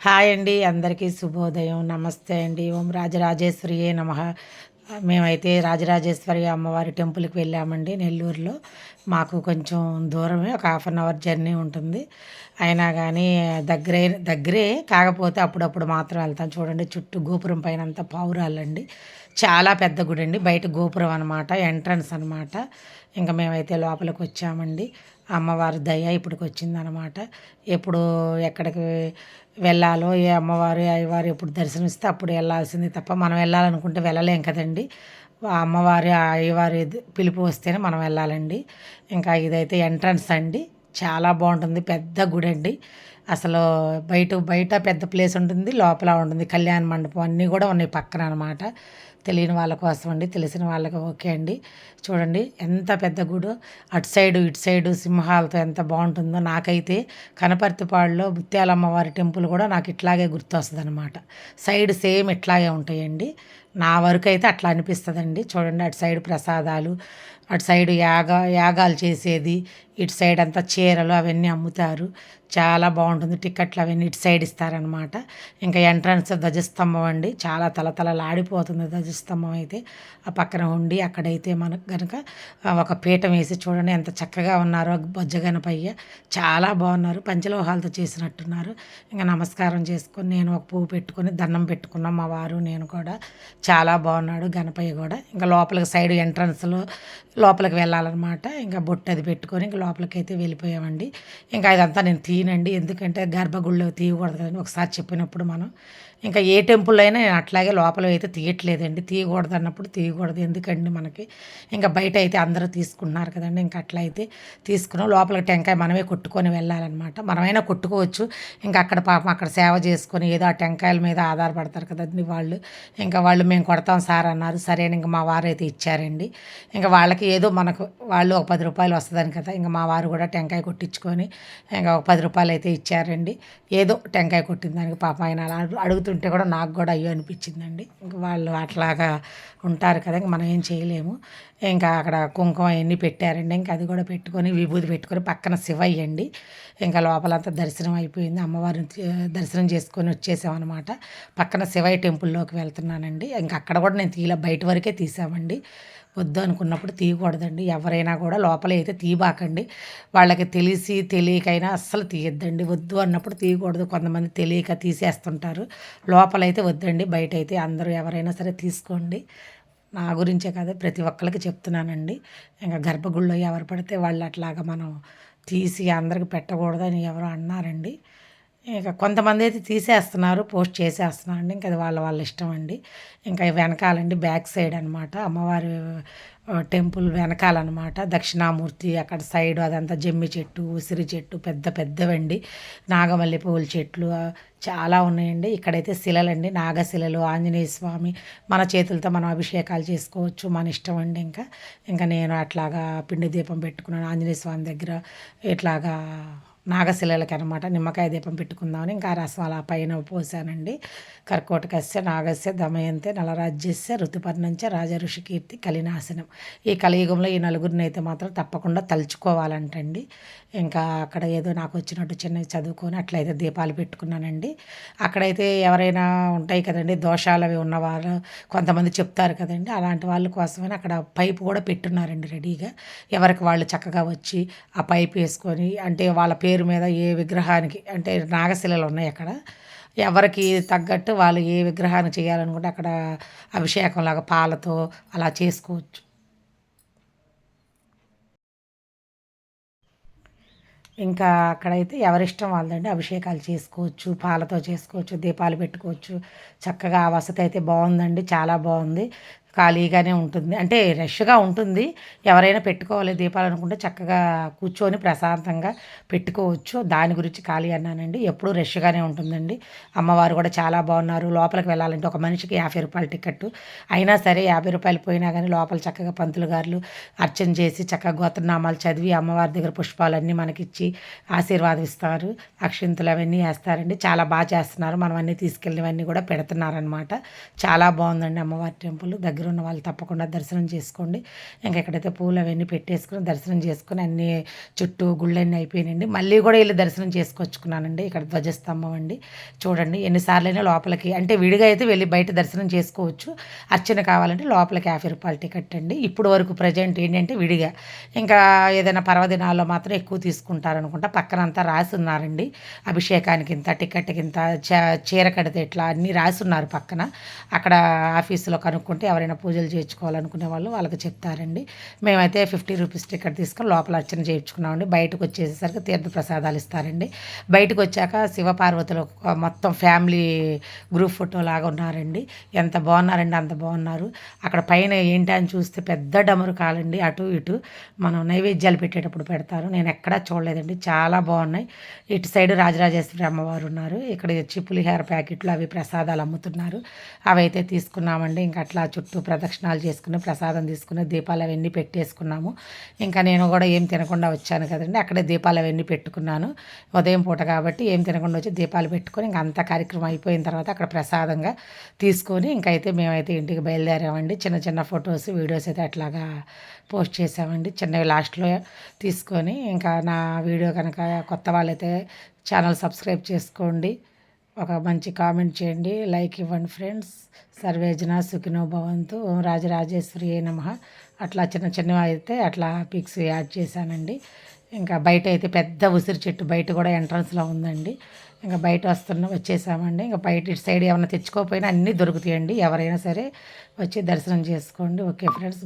Hi అండి, అందరికీ శుభోదయం. నమస్తే అండి. ఓం రాజరాజేశ్వరియే నమః. మేమైతే రాజరాజేశ్వరి అమ్మవారి టెంపుల్‌కి వెళ్ళామండి నెల్లూరులో. మాకు కొంచెం దూరమే, ఒక హాఫ్ అన్ అవర్ జర్నీ ఉంటుంది. అయినా గానీ దగ్గరే కాకపోతే అప్పుడప్పుడు మాత్రం వెళ్తాం. చూడండి, చుట్టూ గోపురం పైనంతా పావురాలండి. చాలా పెద్ద గుడండి. బయట గోపురం అనమాట, ఎంట్రన్స్ అనమాట. ఇంక మేమైతే లోపలికొచ్చామండి. అమ్మవారి దయ ఇప్పటికొచ్చిందనమాట. ఎప్పుడు ఎక్కడికి వెళ్ళాలో, ఏ అమ్మవారు, అయ్యవారు ఎప్పుడు దర్శనమిస్తే అప్పుడు వెళ్ళాల్సిందే తప్ప మనం వెళ్ళాలనుకుంటే వెళ్ళలేం కదండీ! ఆ అమ్మవారి, ఆ అయ్యవారి పిలుపు వస్తేనే మనం వెళ్ళాలండి. ఇంకా ఇదైతే ఎంట్రన్స్ అండి. చాలా బావుంటుంది. పెద్ద గుడండి. అసలు బయట పెద్ద ప్లేస్ ఉంటుంది. లోపల ఉంటుంది. కళ్యాణ మండపం అన్నీ గూడా ఉన్నాయి పక్కన అనమాట. తెలియని వాళ్ళ కోసం అండి. తెలిసిన వాళ్ళకి ఓకే అండి. చూడండి ఎంత పెద్ద గుడో. అటు సైడు, ఇటు సైడు సింహాలతో ఎంత బావుంటుందో. నాకైతే కనపర్తిపాడులో ముత్యాలమ్మవారి టెంపుల్ కూడా నాకు ఇట్లాగే గుర్తొస్తదనమాట. సైడ్ సేమ్ ఇట్లాగే ఉంటాయండి. నా వరకైతే అట్లా అనిపిస్తదండి. చూడండి, అటు సైడ్ ప్రసాదాలు, అటు సైడు యాగాలు చేసేది, ఇటు సైడ్ అంతా చీరలు అవన్నీ అమ్ముతారు. చాలా బావుంటుంది. టికెట్లు అవన్నీ ఇటు సైడ్ ఇస్తారనమాట. ఇంకా ఎంట్రన్స్ ధ్వజస్తంభం అండి. చాలా తళతళలాడిపోతుంది ధ్వజస్తంభం అయితే. ఆ పక్కన ఉండి అక్కడైతే మనకు గనక ఒక పీఠం వేసి చూడండి ఎంత చక్కగా ఉన్నారో బొజ్జ గణపయ్య. చాలా బాగున్నారు. పంచలోహాలతో చేసినట్టున్నారు. ఇంకా నమస్కారం చేసుకొని నేను ఒక పువ్వు పెట్టుకొని దండం పెట్టుకున్నాం మా వారు నేను కూడా. చాలా బాగున్నాడు గణపయ్య కూడా. ఇంకా లోపలికి సైడ్ ఎంట్రన్స్‌లో లోపలికి వెళ్ళాలనమాట. ఇంకా బొట్టు అది పెట్టుకొని ఇంక లోపలికైతే వెళ్ళిపోయామండి. ఇంకా ఇదంతా నేను తీయనండి. ఎందుకంటే గర్భగుడిలో తీయకూడదు కదండీ! ఒకసారి చెప్పినప్పుడు మనం. ఇంకా ఏ టెంపుల్ అయినా నేను అట్లాగే లోపలవైతే తీయట్లేదండి. తీయకూడదు అన్నప్పుడు తీయకూడదు. ఎందుకండి మనకి. ఇంకా బయట అయితే అందరూ తీసుకుంటున్నారు కదండీ! ఇంక అట్లా అయితే తీసుకున్నాం. లోపలికి టెంకాయ మనమే కొట్టుకొని వెళ్ళాలనమాట. మనమైనా కొట్టుకోవచ్చు. ఇంకా అక్కడ పాపం అక్కడ సేవ చేసుకొని ఏదో ఆ టెంకాయల మీద ఆధారపడతారు కదండీ వాళ్ళు. ఇంకా వాళ్ళు మేము కొడతాం సార్ అన్నారు. సరే అని ఇంక మా వారైతే ఇచ్చారండి. ఇంక వాళ్ళకి ఏదో మనకు వాళ్ళు ఒక రూ. 10 వస్తదని కదా! ఇంక మా వారు కూడా టెంకాయ కొట్టించుకొని ఇంక ఒక రూ. 10 అయితే ఇచ్చారండి. ఏదో టెంకాయ కొట్టిన దానికి పాపం ఆయన అలా అడుగుతుంటే కూడా నాకు కూడా అయ్యో అనిపించిందండి. ఇంక వాళ్ళు అట్లాగా ఉంటారు కదా! ఇంక మనం ఏం చేయలేము. ఇంకా అక్కడ కుంకుమ అయన్నీ పెట్టారండి. ఇంక అది కూడా పెట్టుకొని విభూది పెట్టుకొని పక్కన శివయ్య అండి. ఇంకా లోపలంతా దర్శనం అయిపోయింది. అమ్మవారిని దర్శనం చేసుకొని వచ్చేసామనమాట. పక్కన శివయ్య టెంపుల్‌లోకి వెళ్తున్నానండి. ఇంక అక్కడ కూడా నేను తీయలే, బయట వరకే తీసామండి. వద్దు అనుకున్నప్పుడు తీయకూడదండి. ఎవరైనా కూడా లోపల అయితే తీయబాకండి. వాళ్ళకి తెలిసి తెలియకైనా అస్సలు తీయొద్దండి. వద్దు అన్నప్పుడు తీయకూడదు. కొంతమంది తెలియక తీసేస్తుంటారు. లోపలైతే వద్దండి. బయటైతే అందరూ ఎవరైనా సరే తీసుకోండి. నా గురించే కాదు, ప్రతి ఒక్కళ్ళకి చెప్తున్నానండి. ఇంక గర్భగుడిలో ఎవరు పడితే వాళ్ళు అట్లాగా మనం తీసి అందరికి పెట్టకూడదని ఎవరో అన్నారండి. ఇక కొంతమందైతే తీసేస్తున్నారు, పోస్ట్ చేసేస్తున్నారండి. ఇంక అది వాళ్ళ ఇష్టం అండి. ఇంకా వెనకాలండి బ్యాక్ సైడ్ అనమాట అమ్మవారి టెంపుల్ వెనకాలనమాట దక్షిణామూర్తి అక్కడ సైడు అదంతా జమ్మి చెట్టు, ఉసిరి చెట్టు పెద్ద పెద్దవండి. నాగమల్లి పువ్వుల చెట్లు చాలా ఉన్నాయండి. ఇక్కడైతే శిలలండి, నాగశిలలు, ఆంజనేయ స్వామి. మన చేతులతో మనం అభిషేకాలు చేసుకోవచ్చు. మన ఇష్టం అండి ఇంకా. ఇంకా నేను అట్లాగా పిండి దీపం పెట్టుకున్నాను ఆంజనేయ స్వామి దగ్గర. ఇట్లాగా నాగశిలలకనమాట నిమ్మకాయ దీపం పెట్టుకుందామని ఇంకా ఆ రసం అలా పైన పోసానండి. కర్కోటకస్య నాగస్య దమయంతే నలరాజ్యస్య ఋతుపర్ణంచ రాజఋషికీర్తి కలినాశనం. ఈ కలియుగంలో ఈ నలుగురినైతే మాత్రం తప్పకుండా తలుచుకోవాలంటండి. ఇంకా అక్కడ ఏదో నాకు వచ్చినట్టు చిన్నవి చదువుకొని అట్లయితే దీపాలు పెట్టుకున్నానండి. అక్కడైతే ఎవరైనా ఉంటాయి కదండీ దోషాలవి ఉన్నవారు కొంతమంది చెప్తారు కదండీ! అలాంటి వాళ్ళ కోసమని అక్కడ పైపు కూడా పెట్టున్నారండి రెడీగా. ఎవరికి వాళ్ళు చక్కగా వచ్చి ఆ పైప్ వేసుకొని అంటే వాళ్ళ పేరు మీద ఏ విగ్రహానికి అంటే నాగశిలలు ఉన్నాయి అక్కడ. ఎవరికి తగ్గట్టు వాళ్ళు ఏ విగ్రహాన్ని చేయాలనుకుంటే అక్కడ అభిషేకంలాగా పాలతో అలా చేసుకోవచ్చు. ఇంకా అక్కడైతే ఎవరిష్టం వాళ్ళదండి. అభిషేకాలు చేసుకోవచ్చు, పాలతో చేసుకోవచ్చు, దీపాలు పెట్టుకోవచ్చు. చక్కగా ఆ వసతి అయితే బావుందండి. చాలా బావుంది. ఖాళీగానే ఉంటుంది. అంటే రష్‌గా ఉంటుంది. ఎవరైనా పెట్టుకోవాలి దీపాలనుకుంటే చక్కగా కూర్చొని ప్రశాంతంగా పెట్టుకోవచ్చు. దాని గురించి ఖాళీ అన్నానండి. ఎప్పుడూ రష్‌గానే ఉంటుందండి. అమ్మవారు కూడా చాలా బావున్నారు. లోపలికి వెళ్ళాలంటే ఒక మనిషికి రూ. 50 టికెట్టు. అయినా సరే రూ. 50 పోయినా గానీ లోపల చక్కగా పంతులు గారులు అర్చన చేసి చక్కగా గోత్రనామాలు చదివి అమ్మవారి దగ్గర పుష్పాలన్నీ మనకిచ్చి ఆశీర్వాదం ఇస్తారు. అక్షింతలు అవన్నీ ఏస్తారండి. చాలా చేస్తున్నారు. మనం అన్నీ తీసుకెళ్ళినవన్నీ కూడా పెడుతున్నారనమాట. చాలా బావుందండి అమ్మవారి టెంపుల్. దగ్గర దగ్గర ఉన్న వాళ్ళు తప్పకుండా దర్శనం చేసుకోండి. ఇంకా ఎక్కడైతే పూలు అవన్నీ పెట్టేసుకొని దర్శనం చేసుకొని అన్నీ చుట్టూ గుళ్ళన్నీ అయిపోయినాయండి. మళ్ళీ కూడా వెళ్ళి దర్శనం చేసుకొచ్చుకున్నానండి. ఇక్కడ ధ్వజస్తంభం అండి. చూడండి ఎన్నిసార్లైనా లోపలికి అంటే విడిగా అయితే వెళ్ళి బయట దర్శనం చేసుకోవచ్చు. అర్చన కావాలంటే లోపలికి రూ. 50 టికెట్ అండి. ఇప్పుడు వరకు ప్రజెంట్ ఏంటంటే విడిగా. ఇంకా ఏదైనా పర్వదినాల్లో మాత్రం ఎక్కువ తీసుకుంటారనుకుంటా. పక్కనంతా రాసున్నారండి. అభిషేకానికి ఇంత, టికెట్‌కి ఇంత, చీర కడితే ఇట్లా అన్నీ రాసున్నారు పక్కన. అక్కడ ఆఫీసులో కనుక్కుంటే ఎవరైనా పూజలు చేయించుకోవాలనుకునే వాళ్ళు వాళ్ళకి చెప్తారండి. మేమైతే రూ. 50 టికెట్ తీసుకొని లోపల అర్చన చేయించుకున్నామండి. బయటకు వచ్చేసేసరికి తీర్థ ప్రసాదాలు ఇస్తారండి. బయటకు వచ్చాక శివపార్వతులు మొత్తం ఫ్యామిలీ గ్రూప్ ఫోటో లాగా ఉన్నారండి. ఎంత బాగున్నారండి, అంత బాగున్నారు. అక్కడ పైన ఏంటి అని చూస్తే పెద్ద డమరుకాలండి. అటు ఇటు మనం నైవేద్యాలు పెట్టేటప్పుడు పెడతారు. నేను ఎక్కడా చూడలేదండి. చాలా బాగున్నాయి. ఇటు సైడ్ రాజరాజేశ్వరి అమ్మవారు ఉన్నారు. ఇక్కడ వచ్చి పులిహోర ప్యాకెట్లు అవి ప్రసాదాలు అమ్ముతున్నారు. అవి అయితే తీసుకున్నామండి. ఇంకా అట్లా చుట్టూ ప్రదక్షిణాలు చేసుకుని ప్రసాదం తీసుకుని దీపాలు అవన్నీ పెట్టేసుకున్నాము. ఇంకా నేను కూడా ఏం తినకుండా వచ్చాను కదండి. అక్కడే దీపాలు అవన్నీ పెట్టుకున్నాను. ఉదయం పూట కాబట్టి ఏం తినకుండా వచ్చి దీపాలు పెట్టుకొని ఇంకా అంతా కార్యక్రమం అయిపోయిన తర్వాత అక్కడ ప్రసాదంగా తీసుకొని ఇంకైతే మేమైతే ఇంటికి బయలుదేరామండి. చిన్న చిన్న ఫొటోస్ వీడియోస్ అయితే అట్లాగా పోస్ట్ చేసామండి. చిన్నవి లాస్ట్లో తీసుకొని ఇంకా నా వీడియో కనుక కొత్త వాళ్ళైతే ఛానల్ సబ్స్క్రైబ్ చేసుకోండి. ఒక మంచి కామెంట్ చేయండి, లైక్ ఇవ్వండి ఫ్రెండ్స్. సర్వేజన సుఖినో భవంతు. ఓం రాజరాజేశ్వరి నమః. అట్లా చిన్న చిన్నవి అయితే అట్లా పిక్స్ యాడ్ చేశానండి. ఇంకా బయట అయితే పెద్ద ఉసిరి చెట్టు బయట కూడా ఎంట్రన్స్లో ఉందండి. ఇంకా బయట వచ్చేసామండి. ఇంకా బయట ఇటు సైడ్ ఏమైనా తెచ్చుకోకపోయినా అన్నీ దొరుకుతాయండి. ఎవరైనా సరే వచ్చి దర్శనం చేసుకోండి. Okay friends.